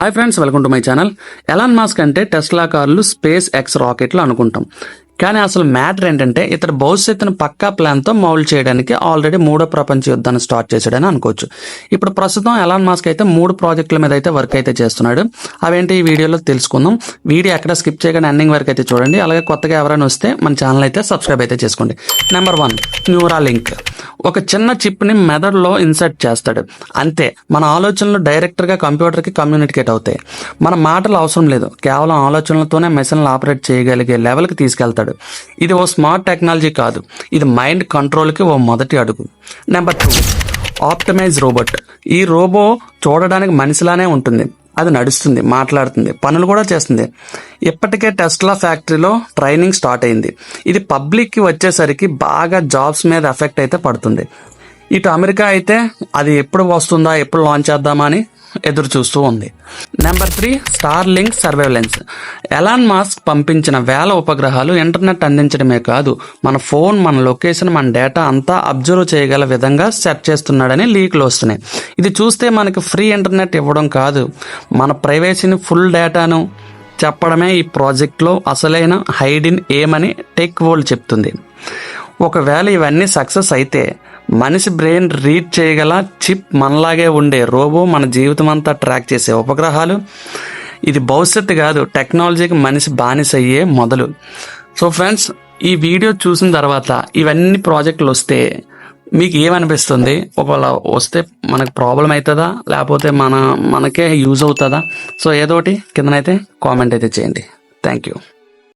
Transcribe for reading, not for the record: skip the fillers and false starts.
Hi friends, welcome to my channel. Elon Musk అంటే Tesla కార్లు, space X రాకెట్లు అనుకుంటాం. కానీ అసలు మ్యాటర్ ఏంటంటే ఇతడు భవిష్యత్తును పక్కా ప్లాన్తో మౌల్డ్ చేయడానికి ఆల్రెడీ 3వ ప్రపంచ యుద్ధాన్ని స్టార్ట్ చేశాడని అనుకోవచ్చు. ఇప్పుడు ప్రస్తుతం ఎలాన్ మస్క్ అయితే 3 ప్రాజెక్టుల మీద అయితే వర్క్ అయితే చేస్తున్నాడు. అవేంటి ఈ వీడియోలో తెలుసుకుందాం. వీడియో ఎక్కడ స్కిప్ చేయకుండా ఎండింగ్ వరకు అయితే చూడండి. అలాగే కొత్తగా ఎవరైనా వస్తే మన ఛానల్ అయితే సబ్స్క్రైబ్ అయితే చేసుకోండి. Number 1, Neuralink. ఒక చిన్న చిప్ని మెదడులో ఇన్సర్ట్ చేస్తాడు. అంతే, మన ఆలోచనలు డైరెక్ట్గా కంప్యూటర్కి కమ్యూనికేట్ అవుతాయి. మన మాటలు అవసరం లేదు, కేవలం ఆలోచనలతోనే మెషిన్లు ఆపరేట్ చేయగలిగే లెవెల్కి తీసుకెళ్తాడు. ఇది ఓ స్మార్ట్ టెక్నాలజీ కాదు, ఇది మైండ్ కంట్రోల్కి ఓ మొదటి అడుగు. Number 2, optimise robot. ఈ రోబో చూడడానికి మనిషిలానే ఉంటుంది. అది నడుస్తుంది, మాట్లాడుతుంది, పనులు కూడా చేస్తుంది. ఇప్పటికే టెస్లా ఫ్యాక్టరీలో ట్రైనింగ్ స్టార్ట్ అయింది. ఇది పబ్లిక్కి వచ్చేసరికి బాగా జాబ్స్ మీద ఎఫెక్ట్ అయితే పడుతుంది. ఇటు అమెరికా అయితే అది ఎప్పుడు వస్తుందా, ఎప్పుడు లాంచ్ చేద్దామా అని ఎదురు చూస్తూ ఉంది. Number 3, Starlink surveillance. Elon Musk పంపించిన వేల ఉపగ్రహాలు ఇంటర్నెట్ అందించడమే కాదు, మన ఫోన్, మన లొకేషన్, మన డేటా అంతా అబ్జర్వ్ చేయగల విధంగా సెట్ చేస్తున్నాడని లీక్లు వస్తున్నాయి. ఇది చూస్తే మనకి ఫ్రీ ఇంటర్నెట్ ఇవ్వడం కాదు, మన ప్రైవసీని, ఫుల్ డేటాను చెప్పడమే ఈ ప్రాజెక్ట్లో అసలైన హైడ్ ఇన్ ఎయిమ్ అని టెక్ వరల్డ్ చెప్తుంది. ఒకవేళ ఇవన్నీ సక్సెస్ అయితే మనిషి బ్రెయిన్ రీడ్ చేయగల చిప్, మనలాగే ఉండే రోబో, మన జీవితం అంతా ట్రాక్ చేసే ఉపగ్రహాలు. ఇది భవిష్యత్తు కాదు, టెక్నాలజీకి మనిషి బానిస అయ్యే మొదలు. సో ఫ్రెండ్స్, ఈ వీడియో చూసిన తర్వాత ఇవన్నీ ప్రాజెక్టులు వస్తే మీకు ఏమనిపిస్తుంది? ఒకవేళ వస్తే మనకు ప్రాబ్లం అవుతుందా, లేకపోతే మనకే యూజ్ అవుతుందా? సో ఏదోటి కిందనైతే కామెంట్ అయితే చేయండి. Thank you.